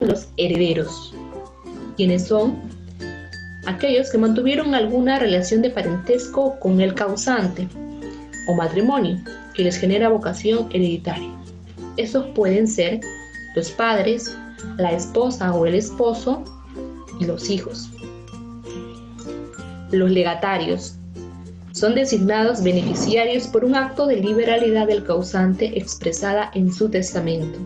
de los herederos, quienes son aquellos que mantuvieron alguna relación de parentesco con el causante o matrimonio que les genera vocación hereditaria. Estos pueden ser los padres, la esposa o el esposo y los hijos. Los legatarios son designados beneficiarios por un acto de liberalidad del causante expresada en su testamento.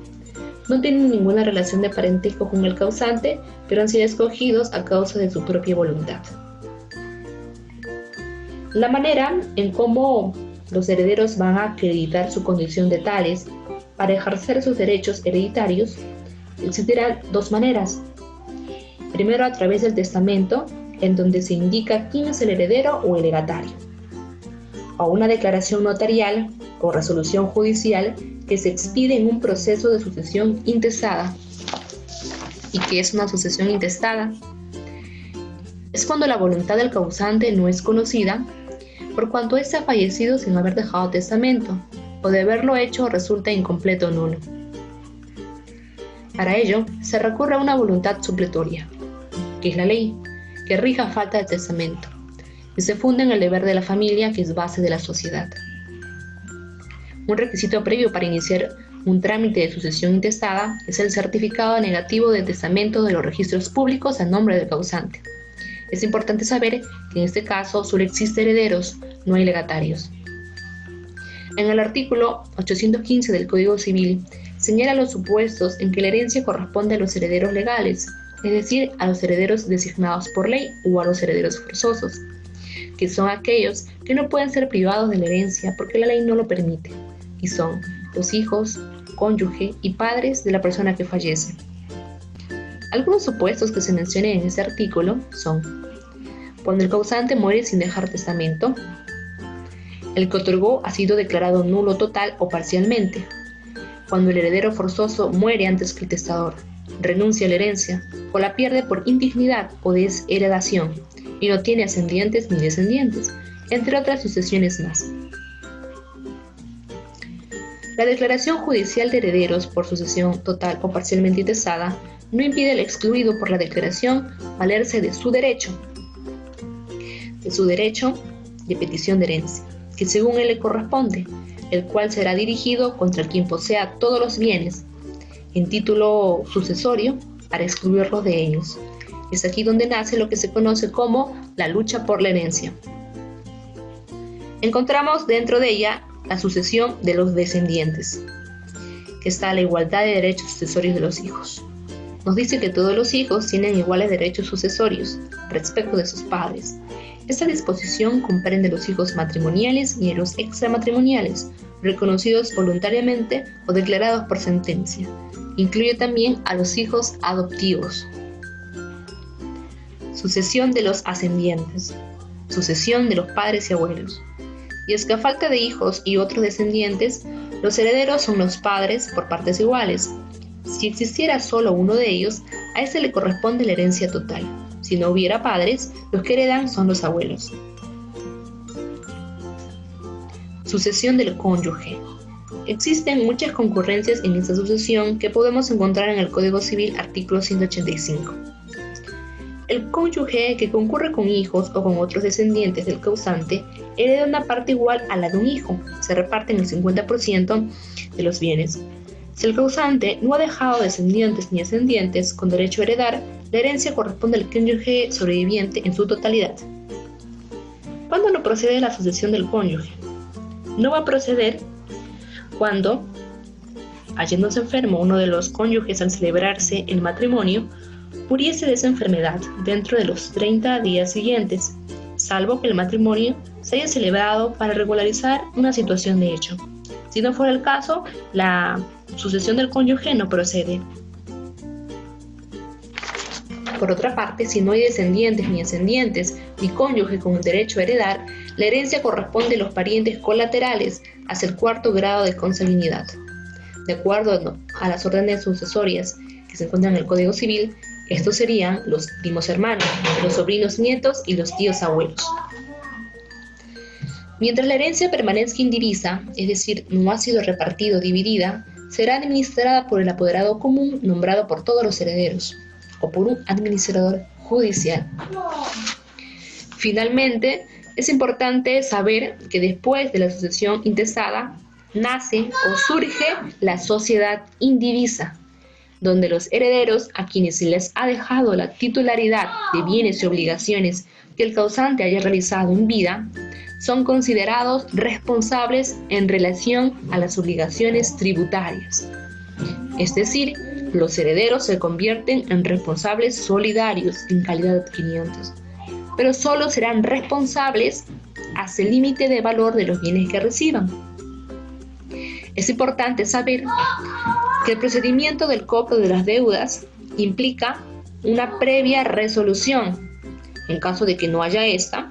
No tienen ninguna relación de parentesco con el causante, pero han sido escogidos a causa de su propia voluntad. La manera en cómo los herederos van a acreditar su condición de tales para ejercer sus derechos hereditarios existirán dos maneras. Primero, a través del testamento, en donde se indica quién es el heredero o el legatario, o una declaración notarial o resolución judicial que se expide en un proceso de sucesión intestada. ¿Y qué es una sucesión intestada? Es cuando la voluntad del causante no es conocida, por cuanto éste ha fallecido sin haber dejado testamento, o de haberlo hecho resulta incompleto o nulo. Para ello, se recurre a una voluntad supletoria, que es la ley, que rija falta de testamento, y se funda en el deber de la familia, que es base de la sociedad. Un requisito previo para iniciar un trámite de sucesión intestada es el certificado negativo de testamento de los registros públicos a nombre del causante. Es importante saber que en este caso solo existen herederos, no hay legatarios. En el artículo 815 del Código Civil señala los supuestos en que la herencia corresponde a los herederos legales, es decir, a los herederos designados por ley o a los herederos forzosos, que son aquellos que no pueden ser privados de la herencia porque la ley no lo permite, y son los hijos, cónyuge y padres de la persona que fallece. Algunos supuestos que se mencionan en este artículo son: cuando el causante muere sin dejar testamento, el que otorgó ha sido declarado nulo total o parcialmente, cuando el heredero forzoso muere antes que el testador, renuncia a la herencia o la pierde por indignidad o desheredación y no tiene ascendientes ni descendientes, entre otras sucesiones más. La declaración judicial de herederos por sucesión total o parcialmente intestada no impide al excluido por la declaración valerse de su derecho de petición de herencia, que según él le corresponde, el cual será dirigido contra quien posea todos los bienes en título sucesorio para excluirlos de ellos. Es aquí donde nace lo que se conoce como la lucha por la herencia. Encontramos dentro de ella la sucesión de los descendientes, que está la igualdad de derechos sucesorios de los hijos. Nos dice que todos los hijos tienen iguales derechos sucesorios respecto de sus padres. Esta disposición comprende los hijos matrimoniales y los extramatrimoniales, reconocidos voluntariamente o declarados por sentencia. Incluye también a los hijos adoptivos. Sucesión de los ascendientes. Sucesión de los padres y abuelos. Y es que a falta de hijos y otros descendientes, los herederos son los padres por partes iguales. Si existiera solo uno de ellos, a este le corresponde la herencia total. Si no hubiera padres, los que heredan son los abuelos. Sucesión del cónyuge. Existen muchas concurrencias en esta sucesión que podemos encontrar en el Código Civil, artículo 185. El cónyuge que concurre con hijos o con otros descendientes del causante hereda una parte igual a la de un hijo. Se reparten el 50% de los bienes. Si el causante no ha dejado descendientes ni ascendientes con derecho a heredar, la herencia corresponde al cónyuge sobreviviente en su totalidad. ¿Cuándo no procede la sucesión del cónyuge? No va a proceder cuando, hallándose enfermo uno de los cónyuges al celebrarse el matrimonio, muriese de esa enfermedad dentro de los 30 días siguientes, salvo que el matrimonio se haya celebrado para regularizar una situación de hecho. Si no fuera el caso, la sucesión del cónyuge no procede. Por otra parte, si no hay descendientes ni ascendientes, ni cónyuge con derecho a heredar, la herencia corresponde a los parientes colaterales hasta el 4º grado de consanguinidad. De acuerdo a las órdenes sucesorias que se encuentran en el Código Civil, estos serían los primos hermanos, los sobrinos nietos y los tíos abuelos. Mientras la herencia permanezca indivisa, es decir, no ha sido repartida o dividida, será administrada por el apoderado común nombrado por todos los herederos o por un administrador judicial. Finalmente, es importante saber que después de la sucesión intestada nace o surge la sociedad indivisa, donde los herederos a quienes se les ha dejado la titularidad de bienes y obligaciones que el causante haya realizado en vida, son considerados responsables en relación a las obligaciones tributarias. Es decir, los herederos se convierten en responsables solidarios en calidad de adquirientes, pero solo serán responsables hasta el límite de valor de los bienes que reciban. Es importante saber que el procedimiento del cobro de las deudas implica una previa resolución. En caso de que no haya esta,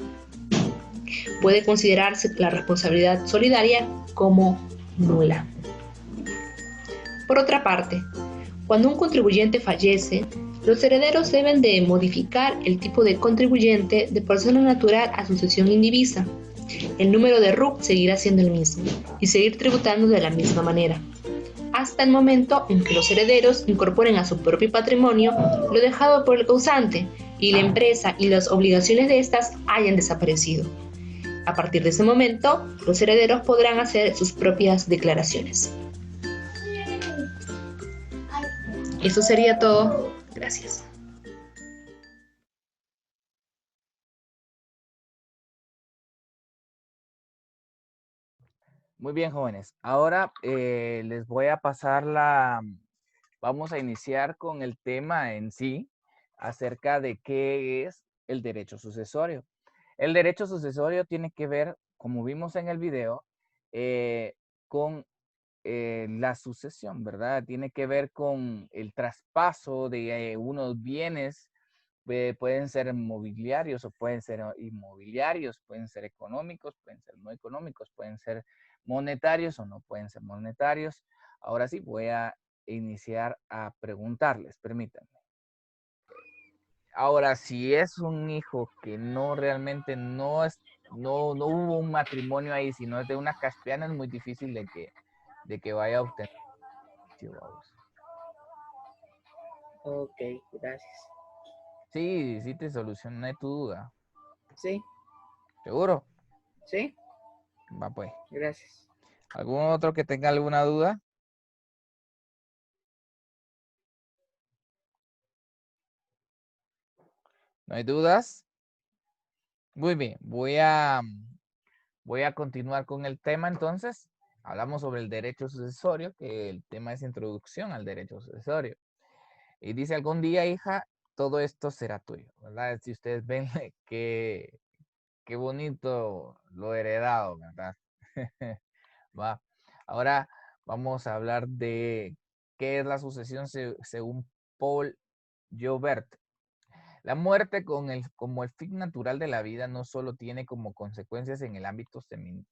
puede considerarse la responsabilidad solidaria como nula. Por otra parte, cuando un contribuyente fallece, los herederos deben de modificar el tipo de contribuyente de persona natural a sucesión indivisa. El número de RUC seguirá siendo el mismo y seguir tributando de la misma manera, hasta el momento en que los herederos incorporen a su propio patrimonio lo dejado por el causante y la empresa y las obligaciones de éstas hayan desaparecido. A partir de ese momento, los herederos podrán hacer sus propias declaraciones. Eso sería todo. Gracias. Muy bien, jóvenes. Ahora les voy a pasar vamos a iniciar con el tema en sí acerca de qué es el derecho sucesorio. El derecho sucesorio tiene que ver, como vimos en el video, con la sucesión, ¿verdad? Tiene que ver con el traspaso de unos bienes, pueden ser mobiliarios o pueden ser inmobiliarios, pueden ser económicos, pueden ser no económicos, pueden ser monetarios o no pueden ser monetarios. Ahora sí, voy a iniciar a preguntarles, permítanme. Ahora, si es un hijo que no realmente no hubo un matrimonio ahí, sino es de una caspiana, es muy difícil de que vaya a obtener. Ok, gracias. Sí, sí te solucioné tu duda. Sí, ¿Seguro? sí, Va pues. gracias. ¿Algún otro que tenga alguna duda? ¿No hay dudas? Muy bien, voy a continuar con el tema entonces. Hablamos sobre el derecho sucesorio, que el tema es introducción al derecho sucesorio. Y dice, algún día, hija, todo esto será tuyo, ¿verdad? Si ustedes ven qué bonito lo heredado, ¿verdad? Va. Ahora vamos a hablar de qué es la sucesión según Paul Joubert. La muerte como el fin natural de la vida no solo tiene como consecuencias en el ámbito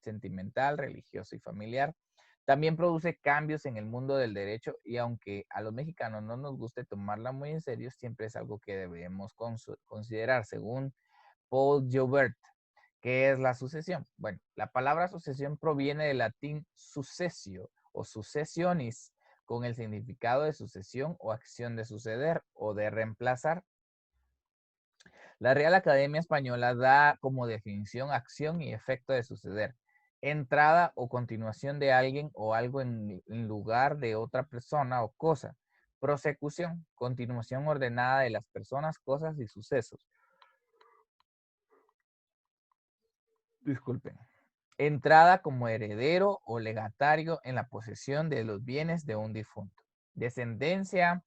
sentimental, religioso y familiar, también produce cambios en el mundo del derecho y aunque a los mexicanos no nos guste tomarla muy en serio, siempre es algo que debemos considerar según Paul Joubert. ¿Qué es la sucesión? Bueno, la palabra sucesión proviene del latín sucesio o sucesionis, con el significado de sucesión o acción de suceder o de reemplazar. La Real Academia Española da como definición acción y efecto de suceder, entrada o continuación de alguien o algo en lugar de otra persona o cosa. Prosecución, continuación ordenada de las personas, cosas y sucesos. Disculpen. Entrada como heredero o legatario en la posesión de los bienes de un difunto. Descendencia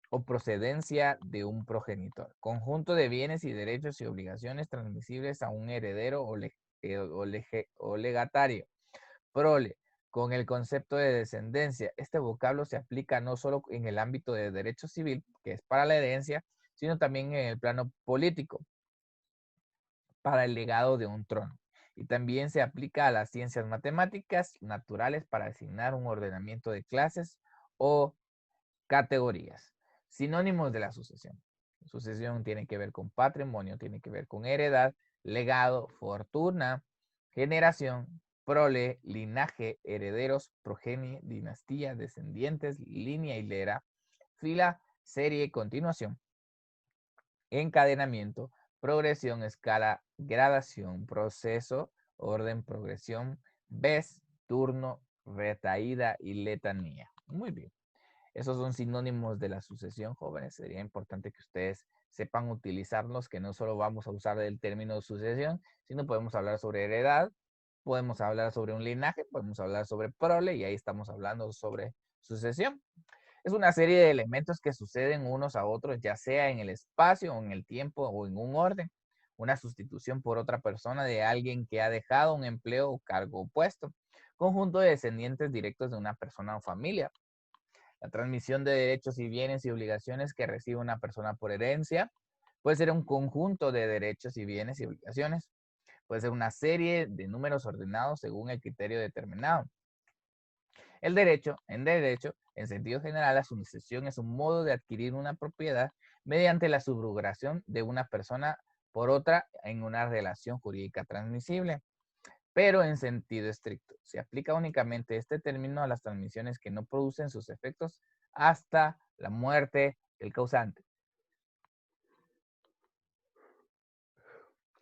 o procedencia de un progenitor. Conjunto de bienes y derechos y obligaciones transmisibles a un heredero o legatario. Prole, con el concepto de descendencia. Este vocablo se aplica no solo en el ámbito de derecho civil, que es para la herencia, sino también en el plano político, para el legado de un trono. Y también se aplica a las ciencias matemáticas naturales para asignar un ordenamiento de clases o categorías. Sinónimos de la sucesión. Sucesión tiene que ver con patrimonio, tiene que ver con heredad, legado, fortuna, generación, prole, linaje, herederos, progenie, dinastía, descendientes, línea hilera, fila, serie, continuación, encadenamiento, progresión, escala, gradación, proceso, orden, progresión, vez, turno, retaída y letanía. Muy bien. Esos son sinónimos de la sucesión, jóvenes. Sería importante que ustedes sepan utilizarlos, que no solo vamos a usar el término sucesión, sino podemos hablar sobre heredad, podemos hablar sobre un linaje, podemos hablar sobre prole, y ahí estamos hablando sobre sucesión. Es una serie de elementos que suceden unos a otros, ya sea en el espacio, o en el tiempo, o en un orden. Una sustitución por otra persona de alguien que ha dejado un empleo o cargo o puesto. Conjunto de descendientes directos de una persona o familia. La transmisión de derechos y bienes y obligaciones que recibe una persona por herencia. Puede ser un conjunto de derechos y bienes y obligaciones. Puede ser una serie de números ordenados según el criterio determinado. En derecho, en sentido general, la sucesión es un modo de adquirir una propiedad mediante la subrogación de una persona por otra en una relación jurídica transmisible. Pero en sentido estricto, se aplica únicamente este término a las transmisiones que no producen sus efectos hasta la muerte del causante.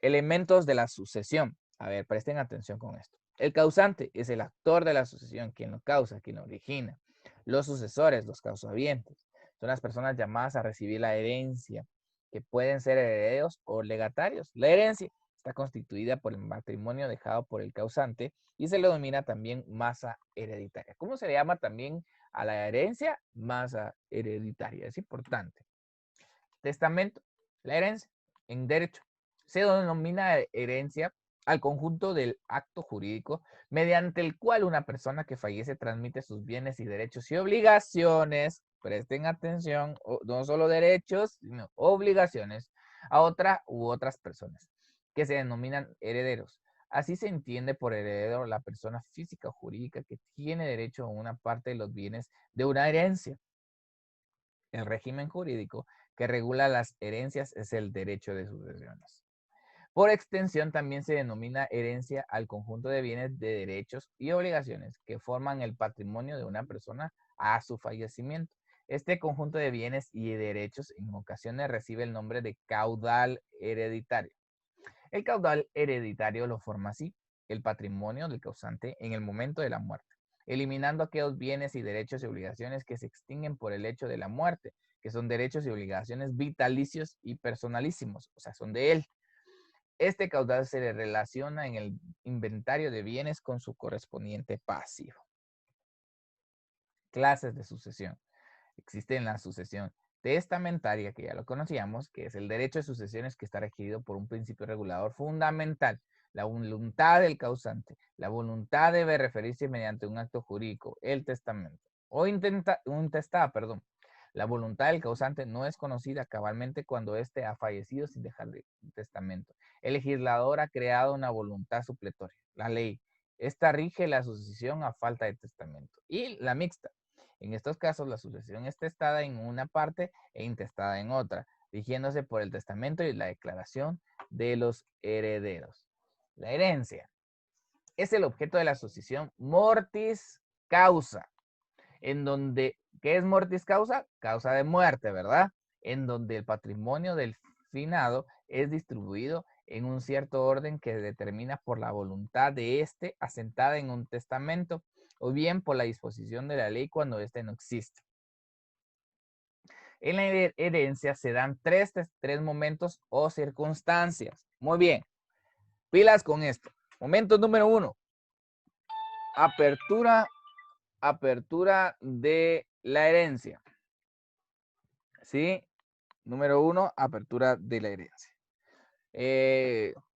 Elementos de la sucesión. A ver, presten atención con esto. El causante es el actor de la sucesión, quien lo causa, quien lo origina. Los sucesores, los causavientes, son las personas llamadas a recibir la herencia, que pueden ser herederos o legatarios. La herencia está constituida por el matrimonio dejado por el causante y se le denomina también masa hereditaria. ¿Cómo se le llama también a la herencia? Masa hereditaria. Es importante. Testamento. La herencia en derecho se denomina herencia al conjunto del acto jurídico mediante el cual una persona que fallece transmite sus bienes y derechos y obligaciones, presten atención, no solo derechos, sino obligaciones, a otra u otras personas, que se denominan herederos. Así se entiende por heredero la persona física o jurídica que tiene derecho a una parte de los bienes de una herencia. El régimen jurídico que regula las herencias es el derecho de sucesiones. Por extensión, también se denomina herencia al conjunto de bienes, de derechos y obligaciones que forman el patrimonio de una persona a su fallecimiento. Este conjunto de bienes y derechos en ocasiones recibe el nombre de caudal hereditario. El caudal hereditario lo forma así el patrimonio del causante en el momento de la muerte, eliminando aquellos bienes y derechos y obligaciones que se extinguen por el hecho de la muerte, que son derechos y obligaciones vitalicios y personalísimos, o sea, son de él. Este caudal se le relaciona en el inventario de bienes con su correspondiente pasivo. Clases de sucesión. Existe la sucesión testamentaria, que ya lo conocíamos, que es el derecho de sucesiones que está regido por un principio regulador fundamental, la voluntad del causante. La voluntad debe referirse mediante un acto jurídico, el testamento, o perdón. La voluntad del causante no es conocida cabalmente cuando éste ha fallecido sin dejar un testamento. El legislador ha creado una voluntad supletoria, la ley. Esta rige la sucesión a falta de testamento. Y la mixta. En estos casos, la sucesión es testada en una parte e intestada en otra, rigiéndose por el testamento y la declaración de los herederos. La herencia es el objeto de la sucesión mortis causa, en donde, ¿qué es mortis causa? Causa de muerte, ¿verdad? En donde el patrimonio del finado es distribuido en un cierto orden que determina por la voluntad de éste asentada en un testamento o bien por la disposición de la ley cuando éste no existe. En la herencia se dan tres momentos o circunstancias. Muy bien, pilas con esto. Momento número 1. Apertura de la herencia. ¿Sí? Número 1, apertura de la herencia.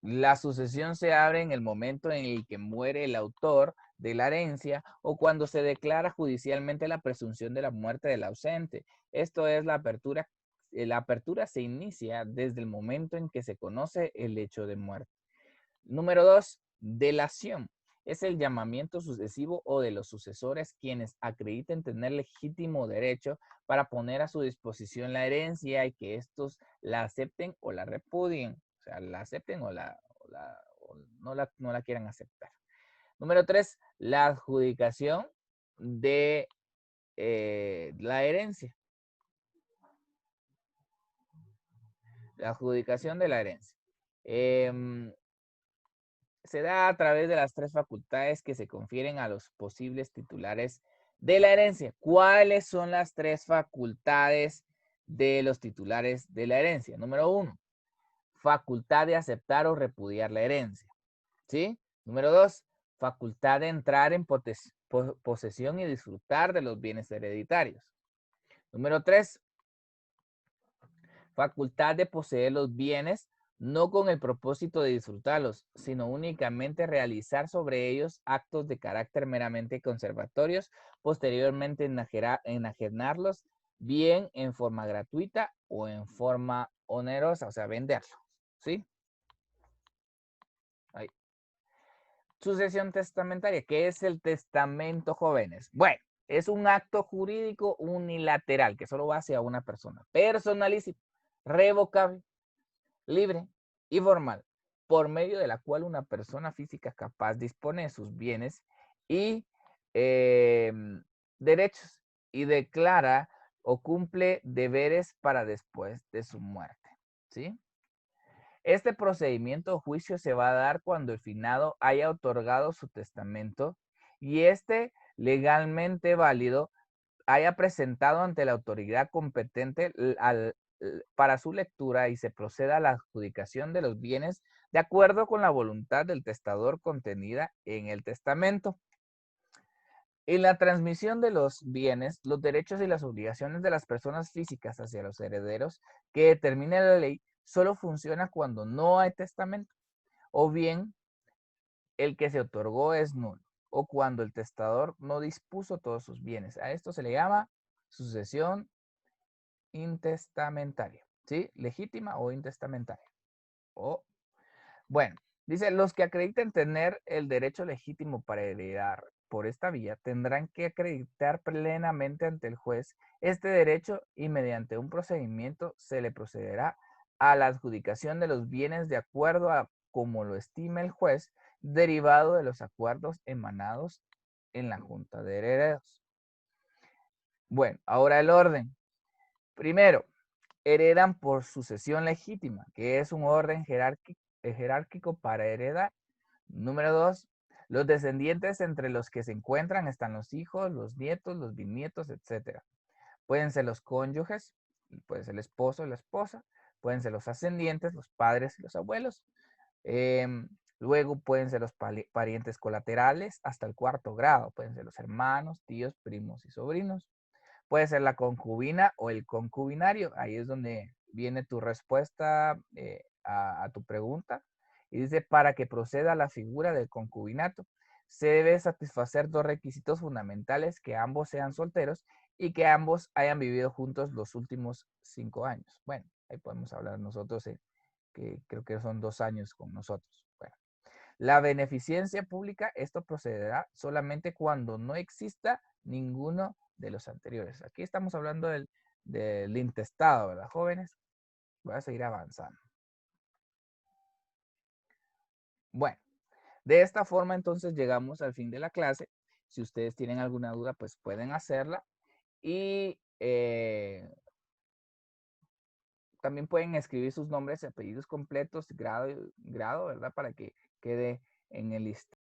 La sucesión se abre en el momento en el que muere el autor de la herencia o cuando se declara judicialmente la presunción de la muerte del ausente. Esto es la apertura. La apertura se inicia desde el momento en que se conoce el hecho de muerte. Número 2, delación. Es el llamamiento sucesivo o de los sucesores quienes acrediten tener legítimo derecho para poner a su disposición la herencia y que estos la acepten o la repudien. O sea, la acepten o no la quieran aceptar. Número 3, la adjudicación de la herencia. La adjudicación de la herencia. Se da a través de las 3 facultades que se confieren a los posibles titulares de la herencia. ¿Cuáles son las 3 facultades de los titulares de la herencia? Número 1, facultad de aceptar o repudiar la herencia. ¿Sí? Número 2, facultad de entrar en posesión y disfrutar de los bienes hereditarios. Número 3, facultad de poseer los bienes no con el propósito de disfrutarlos, sino únicamente realizar sobre ellos actos de carácter meramente conservatorios, posteriormente enajenarlos bien en forma gratuita o en forma onerosa, o sea, venderlos, ¿sí? Ahí. Sucesión testamentaria. ¿Qué es el testamento, jóvenes? Bueno, es un acto jurídico unilateral que solo va hacia una persona, personalísimo, revocable, libre y formal, por medio de la cual una persona física capaz dispone de sus bienes y derechos y declara o cumple deberes para después de su muerte, ¿sí? Este procedimiento o juicio se va a dar cuando el finado haya otorgado su testamento y este legalmente válido haya presentado ante la autoridad competente para su lectura y se proceda a la adjudicación de los bienes de acuerdo con la voluntad del testador contenida en el testamento. En la transmisión de los bienes, los derechos y las obligaciones de las personas físicas hacia los herederos que determine la ley solo funciona cuando no hay testamento, o bien el que se otorgó es nulo, o cuando el testador no dispuso todos sus bienes. A esto se le llama sucesión intestamentaria, ¿sí? Legítima o intestamentaria. Bueno, dice, los que acrediten tener el derecho legítimo para heredar por esta vía tendrán que acreditar plenamente ante el juez este derecho y mediante un procedimiento se le procederá a la adjudicación de los bienes de acuerdo a como lo estime el juez, derivado de los acuerdos emanados en la Junta de Herederos. Bueno, ahora el orden. Primero, heredan por sucesión legítima, que es un orden jerárquico para heredar. Número 2, los descendientes entre los que se encuentran están los hijos, los nietos, los bisnietos, etc. Pueden ser los cónyuges, puede ser el esposo y la esposa, pueden ser los ascendientes, los padres y los abuelos. Luego pueden ser los parientes colaterales hasta el 4º grado, pueden ser los hermanos, tíos, primos y sobrinos. Puede ser la concubina o el concubinario. Ahí es donde viene tu respuesta a tu pregunta. Y dice, para que proceda la figura del concubinato, se debe satisfacer 2 requisitos fundamentales: que ambos sean solteros y que ambos hayan vivido juntos los últimos 5 años. Bueno, ahí podemos hablar nosotros, que creo que son 2 años con nosotros. Bueno, la beneficencia pública, esto procederá solamente cuando no exista ninguno de los anteriores. Aquí estamos hablando del intestado, ¿verdad, jóvenes? Voy a seguir avanzando. Bueno, de esta forma entonces llegamos al fin de la clase. Si ustedes tienen alguna duda, pues pueden hacerla. Y también pueden escribir sus nombres y apellidos completos, grado, ¿verdad? Para que quede en el listado.